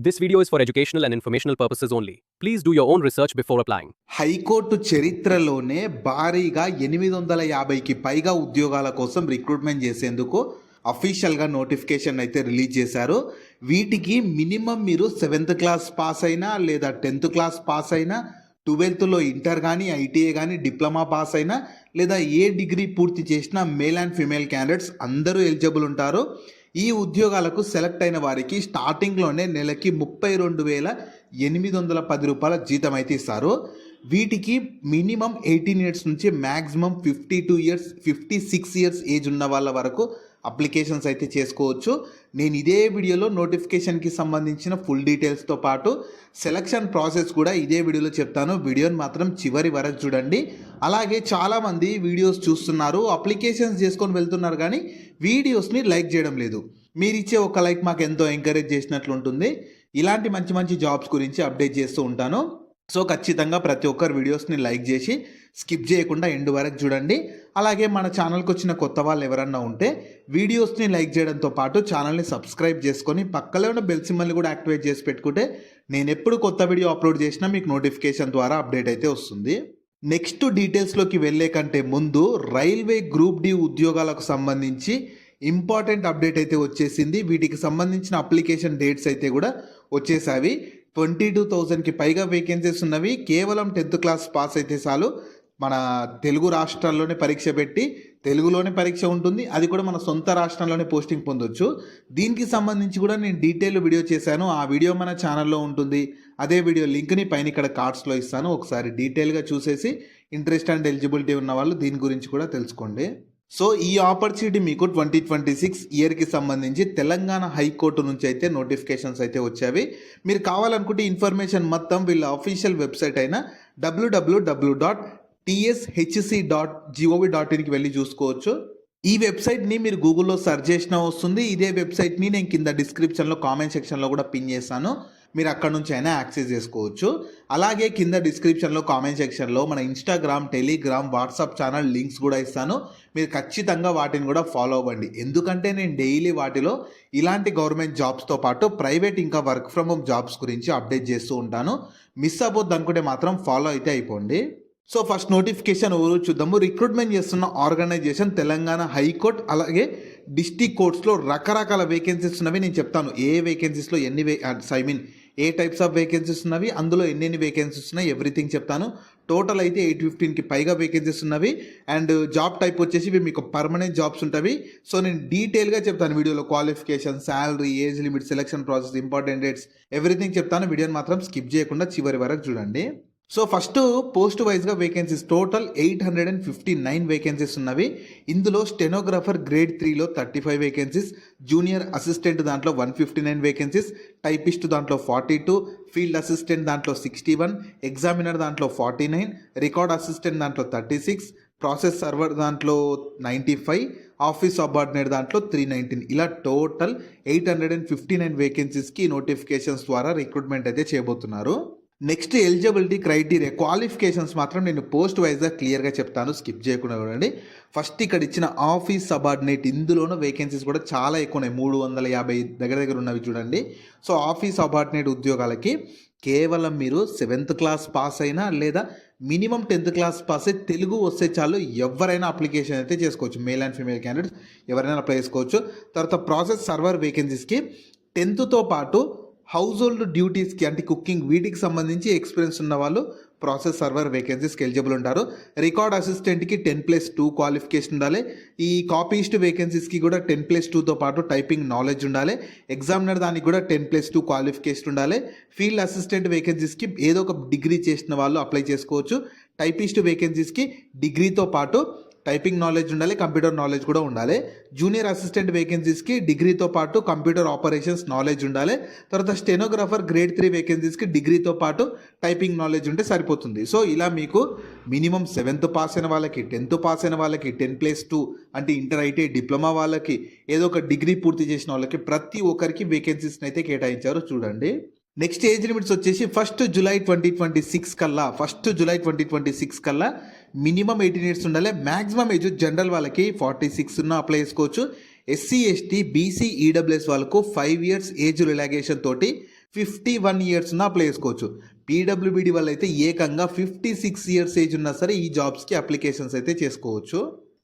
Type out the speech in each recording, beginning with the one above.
This video is for educational and informational purposes only. Please do your own research before applying. High court చరిత్రలోనే భారీగా 850కి పైగా ఉద్యోగాల కోసం recruitment చేసేందుకు అఫీషియల్గా నోటిఫికేషన్ అయితే రిలీజ్ చేశారు. వీటికి మినిమం మీరు 7th క్లాస్ పాస్ అయినా లేదా 10th క్లాస్ పాస్ అయినా 12th ఇంటర్ కానీ ఐటీఐ కానీ డిప్లొమా పాస్ అయినా లేదా ఏ డిగ్రీ పూర్తి చేసినా మేల్ అండ్ ఫీమేల్ క్యాండిడేట్స్ అందరూ ఎలిజిబుల్ ఉంటారు. ఈ ఉద్యోగాలకు సెలెక్ట్ అయిన వారికి స్టార్టింగ్లోనే నెలకి 32,810 రూపాయల జీతం అయితే ఇస్తారు. వీటికి మినిమం 18 ఇయర్స్ నుంచి మ్యాక్సిమం 56 ఇయర్స్ ఏజ్ ఉన్న వాళ్ళ వరకు అప్లికేషన్స్ అయితే చేసుకోవచ్చు. నేను ఇదే వీడియోలో నోటిఫికేషన్కి సంబంధించిన ఫుల్ డీటెయిల్స్తో పాటు సెలక్షన్ ప్రాసెస్ కూడా ఇదే వీడియోలో చెప్తాను. వీడియోని మాత్రం చివరి వరకు చూడండి. అలాగే చాలామంది వీడియోస్ చూస్తున్నారు, అప్లికేషన్స్ చేసుకొని వెళ్తున్నారు, కానీ వీడియోస్ని లైక్ చేయడం లేదు. మీరు ఇచ్చే ఒక లైక్ మాకు ఎంతో ఎంకరేజ్ చేసినట్లు ఉంటుంది. ఇలాంటి మంచి మంచి జాబ్స్ గురించి అప్డేట్ చేస్తూ ఉంటాను. సో ఖచ్చితంగా ప్రతి ఒక్కరు వీడియోస్ని లైక్ చేసి స్కిప్ చేయకుండా ఎండ్ వరకు చూడండి. అలాగే మన ఛానల్కి వచ్చిన కొత్త వాళ్ళు ఎవరన్నా ఉంటే వీడియోస్ని లైక్ చేయడంతో పాటు ఛానల్ని సబ్స్క్రైబ్ చేసుకొని పక్కలో ఉన్న బెల్ సింబల్ని కూడా యాక్టివేట్ చేసి పెట్టుకుంటే నేను ఎప్పుడు కొత్త వీడియో అప్లోడ్ చేసినా మీకు నోటిఫికేషన్ ద్వారా అప్డేట్ అయితే వస్తుంది. నెక్స్ట్ డీటెయిల్స్లోకి వెళ్ళే కంటే ముందు రైల్వే గ్రూప్ డి ఉద్యోగాలకు సంబంధించి ఇంపార్టెంట్ అప్డేట్ అయితే వచ్చేసింది. వీటికి సంబంధించిన అప్లికేషన్ డేట్స్ అయితే కూడా వచ్చేసావి. 22,000కి పైగా వేకెన్సీస్ ఉన్నవి. కేవలం 10th క్లాస్ పాస్ అయితే చాలు. మన తెలుగు రాష్ట్రాల్లోనే పరీక్ష పెట్టి తెలుగులోనే పరీక్ష ఉంటుంది. అది కూడా మన సొంత రాష్ట్రంలోనే పోస్టింగ్ పొందొచ్చు. దీనికి సంబంధించి కూడా నేను డీటెయిల్ వీడియో చేశాను. ఆ వీడియో మన ఛానల్లో ఉంటుంది. అదే వీడియో లింక్ని పైన ఇక్కడ కార్డ్స్లో ఇస్తాను. ఒకసారి డీటెయిల్గా చూసేసి ఇంట్రెస్ట్ అండ్ ఎలిజిబిలిటీ ఉన్న వాళ్ళు దీని గురించి కూడా తెలుసుకోండి. సో ఈ ఆపర్చునిటీ మీకు 2026 ఇయర్కి సంబంధించి తెలంగాణ హైకోర్టు నుంచి అయితే నోటిఫికేషన్స్ అయితే వచ్చాయి. మీరు కావాలనుకుంటే ఇన్ఫర్మేషన్ మొత్తం వీళ్ళ అఫీషియల్ వెబ్సైట్ అయిన www.tshc.gov.inకి వెళ్ళి చూసుకోవచ్చు. ఈ వెబ్సైట్ని మీరు గూగుల్లో సెర్చ్ చేసినా వస్తుంది. ఇదే వెబ్సైట్ని నేను కింద డిస్క్రిప్షన్లో కామెంట్ సెక్షన్లో కూడా పిన్ చేస్తాను. మీరు అక్కడ నుంచి అయినా యాక్సెస్ చేసుకోవచ్చు. అలాగే కింద డిస్క్రిప్షన్లో కామెంట్ సెక్షన్లో మన Instagram, Telegram, WhatsApp channel links కూడా ఇస్తాను. మీరు ఖచ్చితంగా వాటిని కూడా ఫాలో అవ్వండి. ఎందుకంటే నేను డైలీ వాటిలో ఇలాంటి గవర్నమెంట్ జాబ్స్తో పాటు ప్రైవేట్ ఇంకా వర్క్ ఫ్రమ్ హోమ్ జాబ్స్ గురించి అప్డేట్ చేస్తూ ఉంటాను. మిస్ అవ్వద్దు అనుకుంటే మాత్రం ఫాలో అయితే అయిపోండి. సో ఫస్ట్ నోటిఫికేషన్ ఎవరు చూద్దాము. రిక్రూట్మెంట్ చేస్తున్న ఆర్గనైజేషన్ తెలంగాణ హైకోర్టు. అలాగే డిస్ట్రిక్ట్ కోర్ట్స్లో రకరకాల వేకెన్సీస్ ఉన్నవి నేను చెప్తాను. ఏ వేకెన్సీస్లో ఏ టైప్స్ ఆఫ్ వేకెన్సీస్ ఉన్నవి, అందులో ఎన్ని వేకెన్సీస్ ఉన్నాయి, ఎవ్రీథింగ్ చెప్తాను. టోటల్ అయితే 815కి పైగా వేకెన్సీస్ ఉన్నవి. అండ్ జాబ్ టైప్ వచ్చేసి ఇవి మీకు పర్మనెంట్ జాబ్స్ ఉంటాయి. సో నేను డీటెయిల్గా చెప్తాను వీడియోలో. Qualification, salary, age limit, selection process, important dates, everything చెప్తాను. వీడియోని మాత్రం స్కిప్ చేయకుండా చివరి వరకు చూడండి. సో ఫస్ట్ పోస్ట్ వైజ్గా వేకెన్సీస్ టోటల్ 859 వేకెన్సీస్ ఉన్నవి. ఇందులో స్టెనోగ్రాఫర్ గ్రేడ్ 3లో 35 వేకెన్సీస్, జూనియర్ అసిస్టెంట్ దాంట్లో 159 వేకెన్సీస్, టైపిస్ట్ దాంట్లో 42, ఫీల్డ్ అసిస్టెంట్ దాంట్లో 61, ఎగ్జామినర్ దాంట్లో 49, రికార్డ్ అసిస్టెంట్ దాంట్లో 36, ప్రాసెస్ సర్వర్ దాంట్లో 95, ఆఫీస్ సబార్డినేట్ దాంట్లో 319. ఇలా టోటల్ 859 వేకెన్సీస్కి నోటిఫికేషన్స్ ద్వారా రిక్రూట్మెంట్ అయితే చేయబోతున్నారు. నెక్స్ట్ ఎలిజిబిలిటీ క్రైటీరియా, క్వాలిఫికేషన్స్ మాత్రం నేను పోస్ట్ వైజ్గా క్లియర్గా చెప్తాను, స్కిప్ చేయకుండా చూడండి. ఫస్ట్ ఇక్కడ ఇచ్చిన ఆఫీస్ సబార్డినేట్, ఇందులోనూ వేకెన్సీస్ కూడా చాలా ఎక్కువ ఉన్నాయి. 350 దగ్గర ఉన్నవి చూడండి. సో ఆఫీస్ సబార్డినేట్ ఉద్యోగాలకి కేవలం మీరు 7th క్లాస్ పాస్ అయినా లేదా మినిమం 10th క్లాస్ పాస్ అయి తెలుగు వస్తే చాలు, ఎవరైనా అప్లికేషన్ అయితే చేసుకోవచ్చు. మేల్ అండ్ ఫీమేల్ క్యాండిడేట్స్ ఎవరైనా అప్లై చేసుకోవచ్చు. తర్వాత ప్రాసెస్ సర్వర్ వేకెన్సీస్కి 10th పాటు హౌస్ హోల్డ్ డ్యూటీస్కి అంటే కుకింగ్, వీటికి సంబంధించి ఎక్స్పీరియన్స్ ఉన్న వాళ్ళు ప్రాసెస్ సర్వర్ వేకెన్సీస్కి ఎలిజిబుల్ ఉంటారు. రికార్డ్ అసిస్టెంట్కి 10+2 క్వాలిఫికేషన్ ఉండాలి. ఈ కాపీస్ట్ వేకెన్సీస్కి కూడా 10+2తో పాటు టైపింగ్ నాలెడ్జ్ ఉండాలి. ఎగ్జామినర్ దానికి కూడా 10+2 క్వాలిఫికేషన్ ఉండాలి. ఫీల్డ్ అసిస్టెంట్ వేకెన్సీస్కి ఏదో ఒక డిగ్రీ చేసిన వాళ్ళు అప్లై చేసుకోవచ్చు. టైపిస్ట్ వేకెన్సీస్కి డిగ్రీతో పాటు టైపింగ్ నాలెడ్జ్ ఉండాలి, కంప్యూటర్ నాలెడ్జ్ కూడా ఉండాలి. జూనియర్ అసిస్టెంట్ వేకెన్సీస్కి డిగ్రీతో పాటు కంప్యూటర్ ఆపరేషన్స్ నాలెడ్జ్ ఉండాలి. తర్వాత స్టెనోగ్రాఫర్ గ్రేడ్ 3 వేకెన్సీస్కి డిగ్రీతో పాటు టైపింగ్ నాలెడ్జ్ ఉంటే సరిపోతుంది. సో ఇలా మీకు మినిమం 7th పాస్ అయిన వాళ్ళకి, 10th పాస్ అయిన వాళ్ళకి, 10+2 అంటే ఇంటర్ ఐటీ డిప్లొమా వాళ్ళకి, ఏదో ఒక డిగ్రీ పూర్తి చేసిన వాళ్ళకి ప్రతి ఒక్కరికి వేకెన్సీస్ని అయితే కేటాయించారు చూడండి. నెక్స్ట్ ఏజ్ లిమిట్స్ వచ్చేసి 1 జూలై 2026 కల్లా మినిమం 18 ఇయర్స్ ఉండాలి. మ్యాక్సిమం ఏజ్ జనరల్ వాళ్ళకి 46 ఉన్న అప్లై చేసుకోవచ్చు. ఎస్సీ, ఎస్టీ, బీసీ, ఈడబ్ల్యూఎస్ వాళ్ళకు 5 ఇయర్స్ ఏజ్ రిలాగేషన్ తోటి 51 ఇయర్స్ ఉన్న అప్లై చేసుకోవచ్చు. పీడబ్ల్యూబీడీ వాళ్ళైతే ఏకంగా 56 ఇయర్స్ ఏజ్ ఉన్నా సరే ఈ జాబ్స్‌కి అప్లికేషన్స్ అయితే చేసుకోవచ్చు.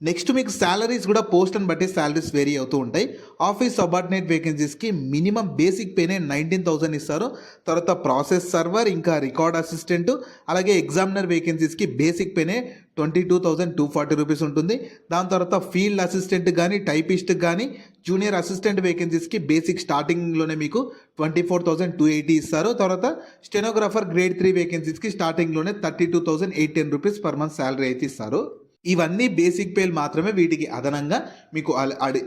నెక్స్ట్ మీకు సాలరీస్ కూడా పోస్ట్‌ని బట్టి సాలరీస్ వేరీ అవుతూ ఉంటాయి. ఆఫీస్ సబార్డినేట్ వేకెన్సీస్‌కి మినిమం బేసిక్ పేనే 19,000 ఇస్తారు. తర్వాత ప్రాసెస్ సర్వర్, ఇంకా రికార్డ్ అసిస్టెంట్, అలాగే ఎగ్జామినర్ వేకెన్సీస్‌కి బేసిక్ పేనే 22,240 రూపీస్ ఉంటుంది. దాని తర్వాత ఫీల్డ్ అసిస్టెంట్ కానీ, టైపిస్ట్ కానీ, జూనియర్ అసిస్టెంట్ వేకెన్సీస్‌కి బేసిక్ స్టార్టింగ్‌లోనే మీకు 24,280 ఇస్తారు. తర్వాత స్టెనోగ్రాఫర్ గ్రేడ్ 3 వేకెన్సీస్‌కి స్టార్టింగ్‌లోనే 32,810 రూపీస్ పర్ మంత్ సాలరీ అయితే ఇస్తారు. ఇవన్నీ బేసిక్ పేలు మాత్రమే. వీటికి అదనంగా మీకు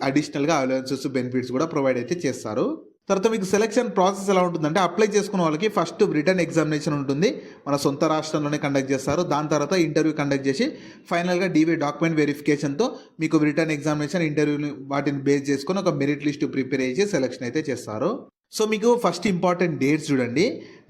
అడిషనల్గా అలవెన్సెస్, బెనిఫిట్స్ కూడా ప్రొవైడ్ అయితే చేస్తారు. తర్వాత మీకు సెలక్షన్ ప్రాసెస్ ఎలా ఉంటుందంటే, అప్లై చేసుకున్న వాళ్ళకి ఫస్ట్ రిటర్న్ ఎగ్జామినేషన్ ఉంటుంది. మన సొంత రాష్ట్రంలోనే కండక్ట్ చేస్తారు. దాని తర్వాత ఇంటర్వ్యూ కండక్ట్ చేసి ఫైనల్గా డీవీ డాక్యుమెంట్ వెరిఫికేషన్తో మీకు రిటర్న్ ఎగ్జామినేషన్, ఇంటర్వ్యూని వాటిని బేస్ చేసుకొని ఒక మెరిట్ లిస్ట్ ప్రిపేర్ చేసి సెలక్షన్ అయితే చేస్తారు. సో మీకు ఫస్ట్ ఇంపార్టెంట్ డేట్స్ చూడండి.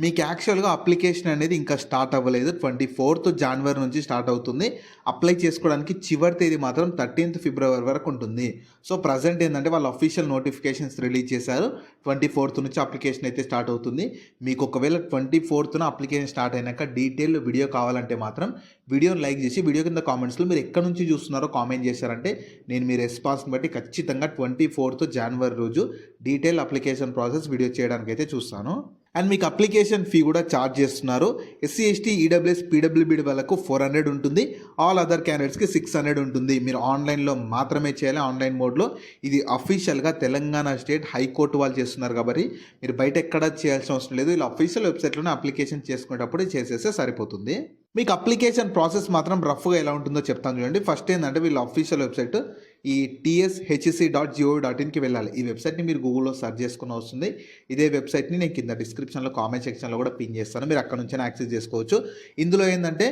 మీకు యాక్చువల్గా అప్లికేషన్ అనేది ఇంకా స్టార్ట్ అవ్వలేదు. 24th జనవరి నుంచి స్టార్ట్ అవుతుంది. అప్లై చేసుకోవడానికి చివరి తేదీ మాత్రం 13th ఫిబ్రవరి వరకు ఉంటుంది. సో ప్రజెంట్ ఏంటంటే వాళ్ళు అఫీషియల్ నోటిఫికేషన్స్ రిలీజ్ చేశారు. 24th నుంచి అప్లికేషన్ అయితే స్టార్ట్ అవుతుంది. మీకు ఒకవేళ 24th అప్లికేషన్ స్టార్ట్ అయినాక డీటెయిల్ వీడియో కావాలంటే మాత్రం వీడియోని లైక్ చేసి వీడియో కింద కామెంట్స్లో మీరు ఎక్కడి నుంచి చూస్తున్నారో కామెంట్ చేశారంటే నేను మీ రెస్పాన్స్ని బట్టి ఖచ్చితంగా 24th జనవరి రోజు డీటెయిల్ అప్లికేషన్ ప్రాసెస్ వీడియో చేయడానికి అయితే చూస్తాను. అండ్ మీకు అప్లికేషన్ ఫీ కూడా ఛార్జ్ చేస్తున్నారు. ఎస్సీ, ఎస్టీ, ఈడబ్ల్యూఎస్, పీడబ్ల్యూబీడీ వాళ్ళకు 400 ఉంటుంది. ఆల్ అదర్ క్యాండిడేట్స్కి 600 ఉంటుంది. మీరు ఆన్లైన్లో మాత్రమే చేయాలి, ఆన్లైన్ మోడ్లో. ఇది అఫీషియల్గా తెలంగాణ స్టేట్ హైకోర్టు వాళ్ళు చేస్తున్నారు కాబట్టి మీరు బయట ఎక్కడ చేయాల్సిన అవసరం లేదు. ఇలా అఫీషియల్ వెబ్సైట్లోనే అప్లికేషన్ చేసుకునేటప్పుడు చేసేస్తే సరిపోతుంది. మీకు అప్లికేషన్ ప్రాసెస్ మాత్రం రఫ్గా ఎలా ఉంటుందో చెప్తాను చూడండి. ఫస్ట్ ఏంటంటే వీళ్ళ అఫీషియల్ వెబ్సైట్ ఈ tshc.go.inకి వెళ్ళాలి. ఈ వెబ్సైట్ని మీరు గూగుల్లో సెర్చ్ చేసుకుని వస్తుంది. ఇదే వెబ్సైట్ని నేను కింద డిస్క్రిప్షన్లో కామెంట్ సెక్షన్లో కూడా పిన్ చేస్తాను. మీరు అక్కడ నుంచి యాక్సెస్ చేసుకోవచ్చు. ఇందులో ఏంటంటే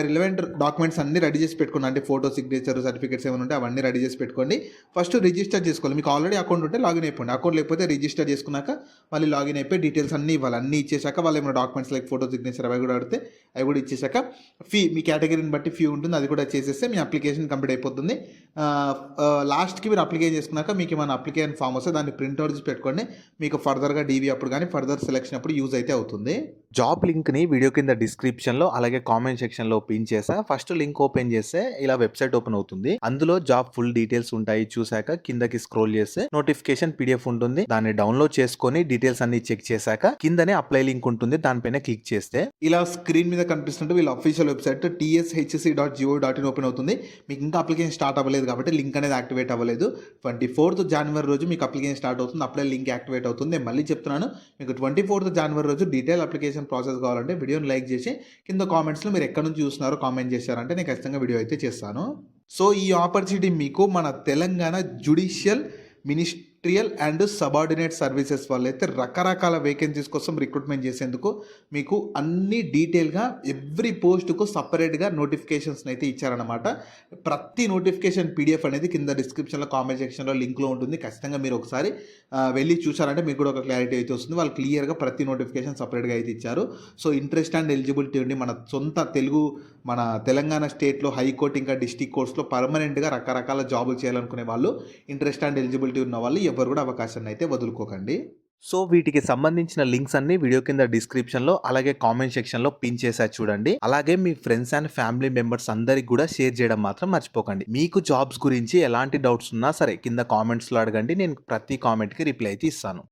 రిలవెంట్ డాక్యుమెంట్స్ అన్ని రెడీ చేసి పెట్టుకోండి. అంటే ఫోటో, సిగ్నేచర్, సర్టిఫికేట్స్ ఏమైనా ఉంటే అవన్నీ రెడీ చేసి పెట్టుకోండి. ఫస్ట్ రిజిస్టర్ చేసుకోవాలి. మీకు ఆల్రెడీ అకౌంట్ ఉంటే లాగిన్ అయిపోండి. అకౌంట్ లేకపోతే రిజిస్టర్ చేసుకున్నాక మళ్ళీ లాగిన్ అయిపోయి డీటెయిల్స్ అన్నీ ఇవ్వాలి. అన్నీ ఇచ్చేసాక వాళ్ళు ఏమైనా డాక్యుమెంట్స్ లైక్ ఫోటో, సిగ్నేచర్ అవి కూడా అడిగితే అవి కూడా ఇచ్చేసాక ఫీ, మీ కేటగిరీని బట్టి ఫీ ఉంటుంది, అది కూడా చేసేస్తే మీ అప్లికేషన్ కంప్లీట్ అయిపోతుంది. లాస్ట్కి మీరు అప్లికేషన్ చేసుకున్నాక మీకు ఏమైనా అప్లికేషన్ ఫామ్ వస్తే దాన్ని ప్రింట్అవుట్ చేసి పెట్టుకోండి. మీకు ఫర్దర్గా డీవీ అప్పుడు కానీ ఫర్దర్ సెలెక్షన్ అప్పుడు యూజ్ అయితే అవుతుంది. జాబ్ లింక్ని వీడియో కింద డిస్క్రిప్షన్లో అలాగే కామెంట్ సెక్షన్లో పిన్ చేసా. ఫస్ట్ లింక్ ఓపెన్ చేస్తే ఇలా వెబ్సైట్ ఓపెన్ అవుతుంది. అందులో జాబ్ ఫుల్ డీటెయిల్స్ ఉంటాయి. చూసాక కిందకి స్క్రోల్ చేస్తే నోటిఫికేషన్ PDF ఉంటుంది. దాన్ని డౌన్లోడ్ చేసుకొని డీటెయిల్స్ అన్ని చెక్ చేశాక కిందనే అప్లై లింక్ ఉంటుంది. దానిపైన క్లిక్ చేస్తే ఇలా స్క్రీన్ మీద కనిపిస్తుంటే వీళ్ళ అఫీషియల్ వెబ్సైట్ tshc.go.in ఓపెన్ అవుతుంది. మీకు ఇంకా అప్లికేషన్ స్టార్ట్ అవ్వలేదు కాబట్టి లింక్ అనేది యాక్టివేట్ అవ్వలేదు. 24th జనవరి రోజు మీకు అప్లికేషన్ స్టార్ట్ అవుతుంది. అప్లై లింక్ యాక్టివేట్ అవుతుంది. నేను మళ్ళీ చెప్తున్నాను, మీకు 24th జనవరి రోజు డీటెయిల్ అప్లికేషన్ ప్రాసెస్ కావాలంటే వీడియోని లైక్ చేసి కింద కామెంట్స్లో మీరు ఎక్కడి నుంచి చూస్తున్నారో కామెంట్ చేశారంటే నేను ఖచ్చితంగా వీడియో అయితే చేస్తాను. సో ఈ ఆపర్చునిటీ మీకు మన Telangana judicial, ministerial and subordinate services వాళ్ళైతే రకరకాల వేకెన్సీస్ కోసం రిక్రూట్మెంట్ చేసేందుకు మీకు అన్ని డీటెయిల్గా ఎవ్రీ పోస్ట్కు సపరేట్గా నోటిఫికేషన్స్ని అయితే ఇచ్చారనమాట. ప్రతి నోటిఫికేషన్ PDF అనేది కింద డిస్క్రిప్షన్లో కామెంట్ సెక్షన్లో లింక్లో ఉంటుంది. ఖచ్చితంగా మీరు ఒకసారి వెళ్ళి చూసారంటే మీకు కూడా ఒక క్లారిటీ అయితే వస్తుంది. వాళ్ళు క్లియర్గా ప్రతి నోటిఫికేషన్ సపరేట్గా అయితే ఇచ్చారు. సో ఇంట్రెస్ట్ అండ్ ఎలిజిబిలిటీ ఉండి మన సొంత మన తెలంగాణ స్టేట్లో హైకోర్టు ఇంకా డిస్ట్రిక్ట్ కోర్ట్స్లో పర్మనెంట్గా రకరకాల జాబులు చేయాలనుకునే వాళ్ళు, ఇంట్రెస్ట్ అండ్ ఎలిజిబిలిటీ ఉన్న వాళ్ళు ఎవరు కూడా అవకాశాన్ని అయితే వదులుకోకండి. సో వీటికి సంబంధించిన లింక్స్ అన్ని వీడియో కింద డిస్క్రిప్షన్లో అలాగే కామెంట్ సెక్షన్లో పిన్ చేసా చూడండి. అలాగే మీ ఫ్రెండ్స్ అండ్ ఫ్యామిలీ మెంబర్స్ అందరికి కూడా షేర్ చేయడం మాత్రం మర్చిపోకండి. మీకు జాబ్స్ గురించి ఎలాంటి డౌట్స్ ఉన్నా సరే కింద కామెంట్స్లో అడగండి. నేను ప్రతి కామెంట్కి రిప్లై అయితే ఇస్తాను.